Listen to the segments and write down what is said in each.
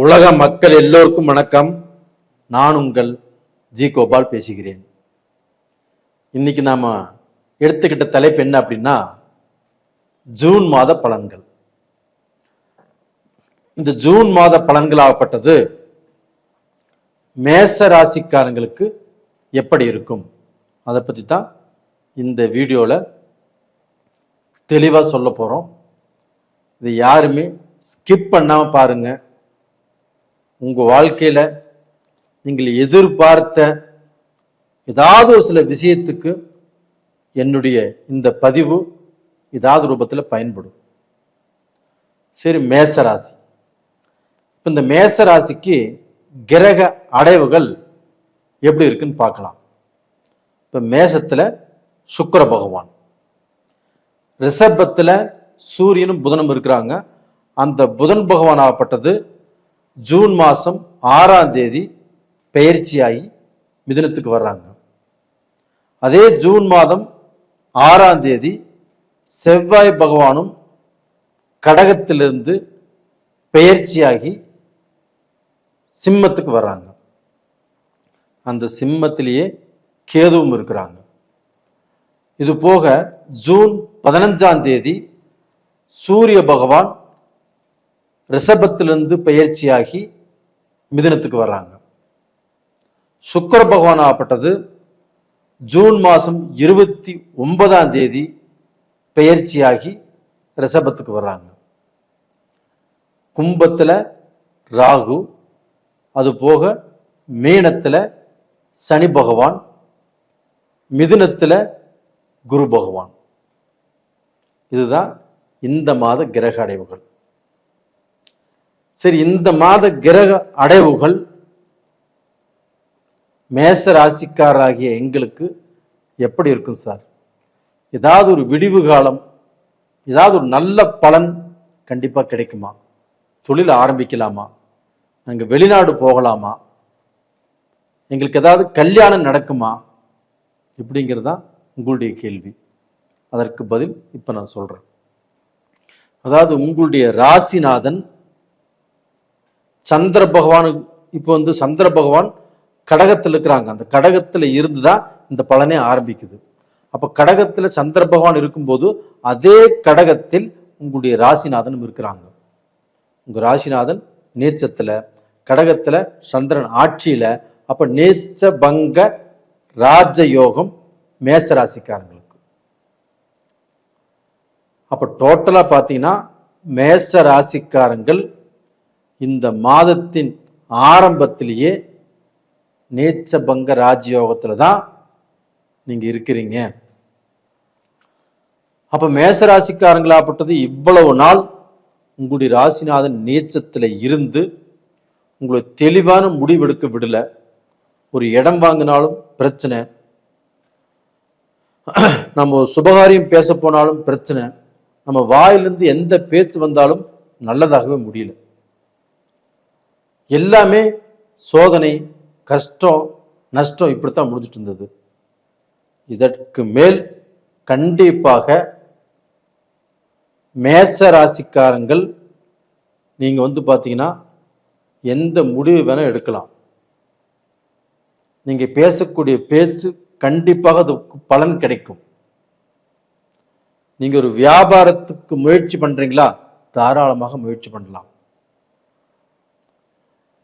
உலக மக்கள் எல்லோருக்கும் வணக்கம். நான் உங்கள் ஜி கோபால் பேசுகிறேன். இன்னைக்கு நாம எடுத்துக்கிட்ட தலைப்பு என்ன அப்படின்னா, ஜூன் மாத பலன்கள். இந்த ஜூன் மாத பலன்களாகப்பட்டது மேச ராசிக்காரங்களுக்கு எப்படி இருக்கும், அதை பற்றி தான் இந்த வீடியோவில் தெளிவாக சொல்ல போகிறோம். இது யாருமே ஸ்கிப் பண்ணாமல் பாருங்க. உங்கள் வாழ்க்கையில் நீங்கள் எதிர்பார்த்த ஏதாவது ஒரு சில விஷயத்துக்கு என்னுடைய இந்த பதிவு ஏதாவது ரூபத்தில் பயன்படும். சரி, மேசராசி. இப்போ இந்த மேசராசிக்கு கிரக அடைவுகள் எப்படி இருக்குன்னு பார்க்கலாம். இப்போ மேசத்தில் சுக்கிர பகவான், ரிஷபத்தில் சூரியனும் புதனும் இருக்கிறாங்க. அந்த புதன் பகவான் ஆகப்பட்டது ஜூன் மாதம் 6ஆம் தேதி பெயர்ச்சியாகி மிதுனத்துக்கு வர்றாங்க. அதே ஜூன் மாதம் 6ஆம் தேதி செவ்வாய் பகவானும் கடகத்திலிருந்து பெயர்ச்சியாகி சிம்மத்துக்கு வர்றாங்க. அந்த சிம்மத்திலேயே கேதுவும் இருக்கிறாங்க. இது போக ஜூன் 15ஆம் தேதி சூரிய பகவான் ரிஷபத்திலிருந்து பெயர்ச்சியாகி மிதுனத்துக்கு வர்றாங்க. சுக்கிர பகவான் ஆகப்பட்டது ஜூன் மாதம் 29ஆம் தேதி பெயர்ச்சியாகி ரிஷபத்துக்கு வர்றாங்க. கும்பத்தில் ராகு, அது போக மீனத்தில் சனி பகவான், மிதுனத்தில் குரு பகவான். இதுதான் இந்த மாத கிரக அடைவுகள். சரி, இந்த மாத கிரக அடைவுகள் மேச ராசிக்காராகிய எங்களுக்கு எப்படி இருக்கும் சார்? ஏதாவது ஒரு விடிவு காலம், ஏதாவது ஒரு நல்ல பலன் கண்டிப்பாக கிடைக்குமா? தொழில் ஆரம்பிக்கலாமா? நாங்கள் வெளிநாடு போகலாமா? எங்களுக்கு ஏதாவது கல்யாணம் நடக்குமா? இப்படிங்கிறது தான் உங்களுடைய கேள்வி. அதற்கு பதில் இப்போ நான் சொல்கிறேன். அதாவது உங்களுடைய ராசிநாதன் சந்திர பகவான், இப்போ சந்திர பகவான் கடகத்தில் இருக்கிறாங்க. அந்த கடகத்தில் இருந்து தான் இந்த பலனே ஆரம்பிக்குது. அப்போ கடகத்தில் சந்திர பகவான் இருக்கும்போது அதே கடகத்தில் உங்களுடைய ராசிநாதனும் இருக்கிறாங்க. உங்கள் ராசிநாதன் நீச்சத்தில், கடகத்தில் சந்திரன் ஆட்சியில். அப்போ நீச்ச பங்க ராஜயோகம் மேச ராசிக்காரங்களுக்கு. அப்போ டோட்டலாக பார்த்தீங்கன்னா மேச ராசிக்காரங்கள் இந்த மாதத்தின் ஆரம்பத்திலேயே நீச்ச பங்க ராஜயோகத்தில் தான் நீங்கள் இருக்கிறீங்க. அப்போ மேச ராசிக்காரங்களாகப்பட்டது இவ்வளவு நாள் உங்களுடைய ராசிநாதன் நீச்சத்தில் இருந்து உங்களை தெளிவான முடிவெடுக்க விடலை. ஒரு இடம் வாங்கினாலும் பிரச்சனை, நம்ம சுபகாரியம் பேச போனாலும் பிரச்சனை, நம்ம வாயிலிருந்து எந்த பேச்சு வந்தாலும் நல்லதாகவே முடியல. எல்லாமே சோதனை, கஷ்டம், நஷ்டம், இப்படித்தான் முடிஞ்சிட்டு இருந்தது. இதற்கு மேல் கண்டிப்பாக மேச ராசிக்காரங்கள் நீங்க பார்த்தீங்கன்னா எந்த முடிவு வேணா எடுக்கலாம். நீங்க பேசக்கூடிய பேச்சு கண்டிப்பாக அதுக்கு பலன் கிடைக்கும். நீங்க ஒரு வியாபாரத்துக்கு முயற்சி பண்றீங்களா? தாராளமாக முயற்சி பண்ணலாம்.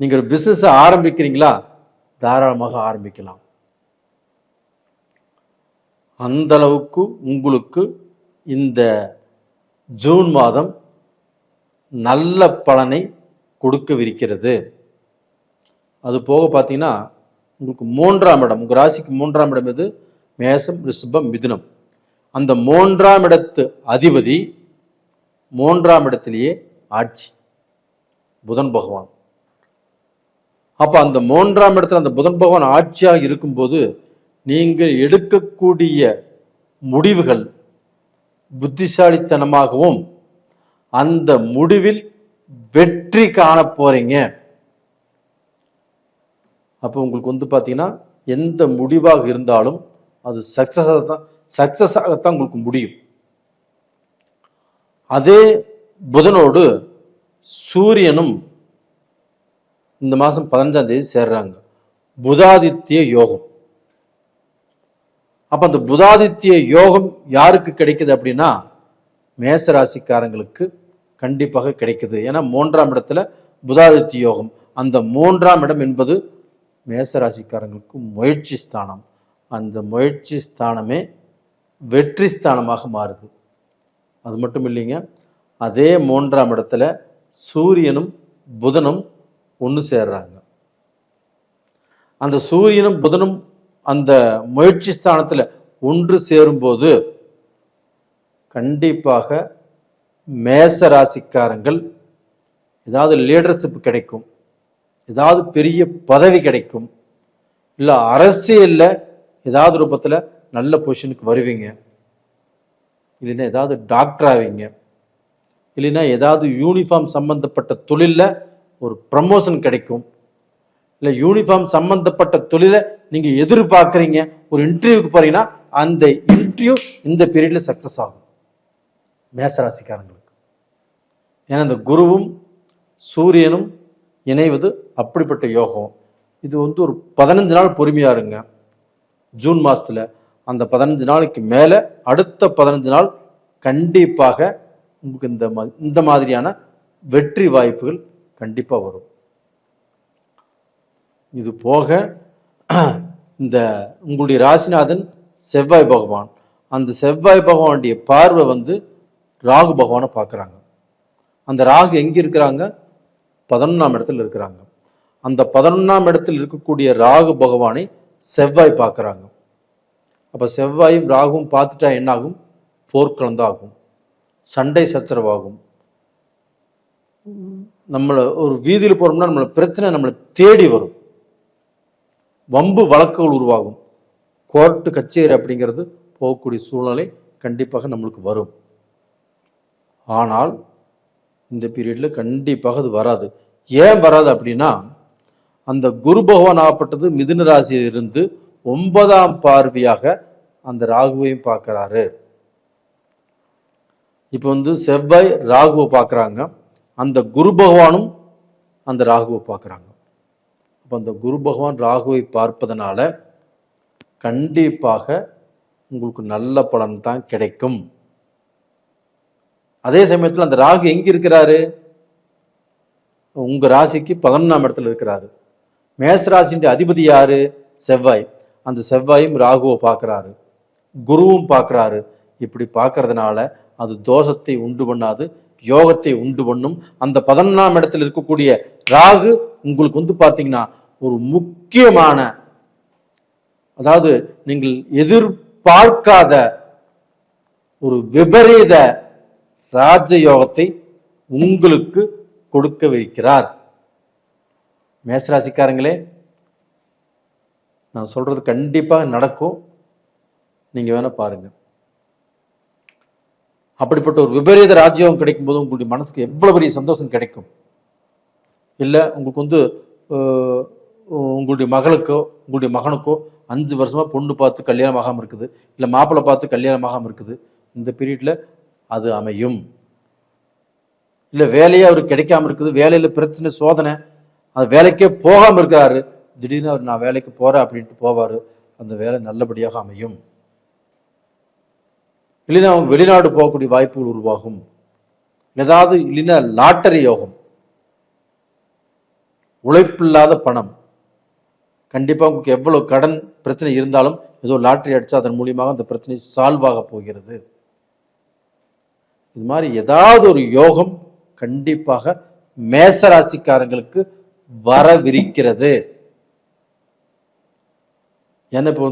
நீங்க ஒரு பிசினஸ் ஆரம்பிக்கிறீங்களா? தாராளமாக ஆரம்பிக்கலாம். அந்த அளவுக்கு உங்களுக்கு இந்த ஜூன் மாதம் நல்ல பலனை கொடுக்கவிருக்கிறது. அது போக பார்த்தீங்கன்னா உங்களுக்கு 3ஆம் இடம், உங்கள் ராசிக்கு 3ஆம் இடம் எது? மேசம், ரிஷபம், மிதுனம். அந்த 3ஆம் இடத்து அதிபதி 3ஆம் இடத்திலேயே ஆட்சி, புதன் பகவான். அப்போ அந்த 3ஆம் இடத்துல அந்த புதன் பகவான் ஆட்சியாக இருக்கும்போது நீங்கள் எடுக்கக்கூடிய முடிவுகள் புத்திசாலித்தனமாகவும் அந்த முடிவில் வெற்றி காண போறீங்க. அப்போ உங்களுக்கு பார்த்தீங்கன்னா எந்த முடிவாக இருந்தாலும் அது சக்சஸ் ஆகத்தான் உங்களுக்கு முடியும். அதே புதனோடு சூரியனும் இந்த மாதம் 15ஆம் தேதி சேர்றாங்க. புதாதித்ய யோகம். அப்போ அந்த புதாதித்ய யோகம் யாருக்கு கிடைக்குது அப்படின்னா மேசராசிக்காரங்களுக்கு கண்டிப்பாக கிடைக்குது. ஏன்னா 3ஆம் இடத்துல புதாதித்ய யோகம். அந்த 3ஆம் இடம் என்பது மேசராசிக்காரங்களுக்கு முயற்சி ஸ்தானம். அந்த முயற்சி ஸ்தானமே வெற்றி ஸ்தானமாக மாறுது. அது மட்டும் இல்லைங்க, அதே 3ஆம் இடத்துல சூரியனும் புதனும் ஒன்று சேர்றாங்க. அந்த சூரியனும் புதனும் அந்த முயற்சி ஸ்தானத்தில் ஒன்று சேரும்போது கண்டிப்பாக மேச ராசிக்காரங்கள் ஏதாவது லீடர்ஷிப் கிடைக்கும், ஏதாவது பெரிய பதவி கிடைக்கும், இல்லை அரசியலில் ஏதாவது ரூபத்தில் நல்ல பொசிஷனுக்கு வருவீங்க, இல்லைன்னா ஏதாவது டாக்டர் ஆவீங்க, இல்லைன்னா ஏதாவது யூனிஃபார்ம் சம்பந்தப்பட்ட தொழிலில் ஒரு ப்ரமோஷன் கிடைக்கும், இல்லை யூனிஃபார்ம் சம்பந்தப்பட்ட தொழிலை நீங்கள் எதிர்பார்க்குறீங்க, ஒரு இன்டர்வியூக்கு போறீங்கன்னா அந்த இன்டர்வியூ இந்த பீரியடில் சக்ஸஸ் ஆகும் மேசராசிக்காரங்களுக்கு. ஏன்னா இந்த குருவும் சூரியனும் இணைவது அப்படிப்பட்ட யோகம். இது ஒரு 15 நாள் பொறுமையாக இருங்க. ஜூன் மாதத்தில் அந்த 15 நாளைக்கு மேலே அடுத்த 15 நாள் கண்டிப்பாக உங்களுக்கு இந்த மாதிரியான வெற்றி வாய்ப்புகள் கண்டிப்பாக வரும். இது போக இந்த உங்களுடைய ராசிநாதன் செவ்வாய் பகவான், அந்த செவ்வாய் பகவானுடைய பார்வை ராகு பகவானை பார்க்குறாங்க. அந்த ராகு எங்கே இருக்கிறாங்க? 11ஆம் இடத்துல இருக்கிறாங்க. அந்த 11ஆம் இடத்தில் இருக்கக்கூடிய ராகு பகவானை செவ்வாய் பார்க்குறாங்க. அப்போ செவ்வாயும் ராகுவும் பார்த்துட்டா என்னாகும்? போர்க்களந்தாகும், சண்டை சச்சரவாகும். நம்மளை ஒரு வீதியில் போகிறோம்னா நம்மளை பிரச்சனை நம்மளை தேடி வரும், வம்பு வழக்குகள் உருவாகும், கோர்ட்டு கச்சேரி அப்படிங்கிறது போகக்கூடிய சூழ்நிலை கண்டிப்பாக நம்மளுக்கு வரும். ஆனால் இந்த பீரியடில் கண்டிப்பாக அது வராது. ஏன் வராது அப்படின்னா அந்த குரு பகவான் ஆகப்பட்டது மிதுன ராசியிலிருந்து 9ஆம் பார்வையாக அந்த ராகுவையும் பார்க்குறாரு. இப்போ செவ்வாய் ராகுவை பார்க்குறாங்க, அந்த குரு பகவானும் அந்த ராகுவை பார்க்குறாங்க. அப்போ அந்த குரு பகவான் ராகுவை பார்ப்பதனால கண்டிப்பாக உங்களுக்கு நல்ல பலன் தான் கிடைக்கும். அதே சமயத்தில் அந்த ராகு எங்க இருக்கிறாரு? உங்க ராசிக்கு 11ஆம் இடத்துல இருக்கிறாரு. மேசராசின் அதிபதி யாரு? செவ்வாய். அந்த செவ்வாயும் ராகுவை பார்க்கிறாரு, குருவும் பார்க்கிறாரு. இப்படி பார்க்கறதுனால அது தோஷத்தை உண்டு பண்ணாது, யோகத்தை உண்டு பண்ணும். அந்த 11ஆம் இடத்துல இருக்கக்கூடிய ராகு உங்களுக்கு பார்த்தீங்கன்னா ஒரு முக்கியமான, அதாவது நீங்கள் எதிர்பார்க்காத ஒரு விபரீத ராஜயோகத்தை உங்களுக்கு கொடுக்கவிருக்கிறார். மேசராசிக்காரங்களே, நான் சொல்றது கண்டிப்பாக நடக்கும். நீங்க வேணா பாருங்க. அப்படிப்பட்ட ஒரு விபரீத ராஜ்யோகம் கிடைக்கும் போது உங்களுடைய மனசுக்கு எவ்வளவு பெரிய சந்தோஷம் கிடைக்கும். இல்லை உங்களுக்கு உங்களுடைய மகளுக்கோ உங்களுடைய மகனுக்கோ 5 வருஷமா பொண்ணு பார்த்து கல்யாணம் ஆகாமல் இருக்குது, இல்லை மாப்பிள்ளை பார்த்து கல்யாணம் ஆகாமல் இருக்குது, இந்த பீரியட்ல அது அமையும். இல்லை வேலையே அவருக்கு கிடைக்காம இருக்குது, வேலையில பிரச்சனை சோதனை, அது வேலைக்கே போகாமல் இருக்கிறாரு, திடீர்னு அவர் நான் வேலைக்கு போறேன் அப்படின்ட்டு போவாரு, அந்த வேலை நல்லபடியாக அமையும். இல்லைன்னா அவங்க வெளிநாடு போகக்கூடிய வாய்ப்புகள் உருவாகும். ஏதாவது இல்லைன்னா லாட்டரி யோகம், உழைப்பில்லாத பணம். கண்டிப்பா உங்களுக்கு எவ்வளவு கடன் பிரச்சனை இருந்தாலும் ஏதோ லாட்டரி அடிச்சா அதன் மூலியமாக அந்த பிரச்சனை சால்வ் ஆக போகிறது. இது மாதிரி ஏதாவது ஒரு யோகம் கண்டிப்பாக மேசராசிக்காரங்களுக்கு வரவிருக்கிறது. ஏன்னா இப்போ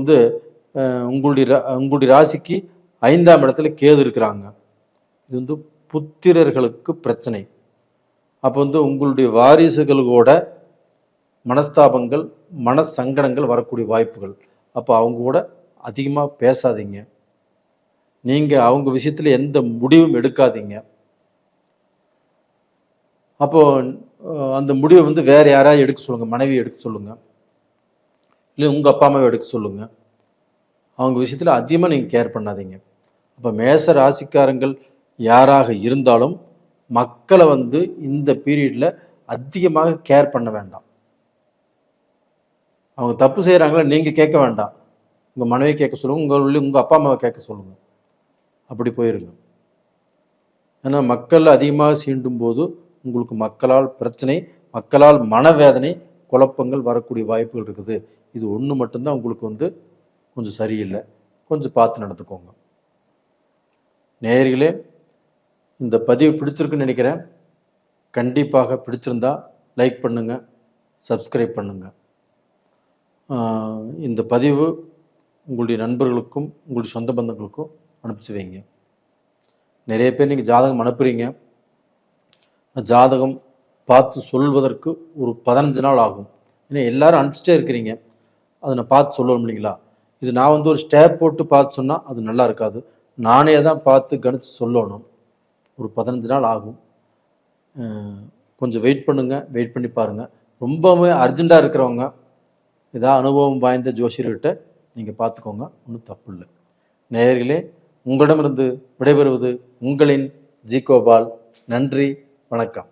உங்களுடைய ராசிக்கு 5ஆம் இடத்துல கேது இருக்கிறாங்க. இது புத்திரர்களுக்கு பிரச்சனை. அப்போ உங்களுடைய வாரிசுகளோட மனஸ்தாபங்கள், மன சங்கடங்கள் வரக்கூடிய வாய்ப்புகள். அப்போ அவங்க கூட அதிகமாக பேசாதீங்க, நீங்க அவங்க விஷயத்துல எந்த முடிவும் எடுக்காதீங்க. அப்போ அந்த முடிவை வேற யாராவது எடுக்க சொல்லுங்க, மனைவி எடுக்க சொல்லுங்க, இல்லை உங்க அப்பா அம்மாவை எடுக்க சொல்லுங்க. அவங்க விஷயத்துல அதிகமாக நீங்க கேர் பண்ணாதீங்க. அப்போ மேச ராசிக்காரங்கள் யாராக இருந்தாலும் மக்களை இந்த பீரியட்ல அதிகமாக கேர் பண்ண வேண்டாம். அவங்க தப்பு செய்கிறாங்களா நீங்கள் கேட்க வேண்டாம், உங்கள் மனைவி கேட்க சொல்லுங்கள், உங்கள் அப்பா அம்மாவை கேட்க சொல்லுங்கள். அப்படி போயிருங்க. ஏன்னா மக்கள் அதிகமாக சீண்டும் போது உங்களுக்கு மக்களால் பிரச்சனை, மக்களால் மனவேதனை, குழப்பங்கள் வரக்கூடிய வாய்ப்புகள் இருக்குது. இது ஒன்று மட்டும்தான் உங்களுக்கு கொஞ்சம் சரியில்லை. கொஞ்சம் பார்த்து நடந்துக்கோங்க. நேயர்களே, இந்த பதிவு பிடிச்சிருக்குன்னு நினைக்கிறேன். கண்டிப்பாக பிடிச்சிருந்தா லைக் பண்ணுங்கள், சப்ஸ்கிரைப் பண்ணுங்கள். இந்த பதிவு உங்களுடைய நண்பர்களுக்கும் உங்களுடைய சொந்த பந்தங்களுக்கும் அனுப்பிச்சி வைங்க. நிறைய பேர் நீங்கள் ஜாதகம் அனுப்புகிறீங்க. ஜாதகம் பார்த்து சொல்வதற்கு ஒரு 15 நாள் ஆகும். ஏன்னா எல்லாரும் அனுப்பிச்சிட்டே இருக்கிறீங்க, அதை நான் பார்த்து சொல்லணும் இல்லைங்களா? இது நான் ஒரு ஸ்டேப் போட்டு பார்த்து சொன்னால் அது நல்லா இருக்காது. நானே தான் பார்த்து கணிச்சு சொல்லணும். ஒரு 15 நாள் ஆகும். கொஞ்சம் வெயிட் பண்ணுங்கள், வெயிட் பண்ணி பாருங்கள். ரொம்பவே அர்ஜெண்ட்டாக இருக்கிறவங்க ஏதாவது அனுபவம் வாய்ந்த ஜோசியர்கிட்ட நீங்கள் பார்த்துக்கோங்க, ஒன்றும் தப்பு இல்லை. நேயர்களே, உங்களிடமிருந்து விடைபெறுவது உங்களின் ஜி கோபால். நன்றி, வணக்கம்.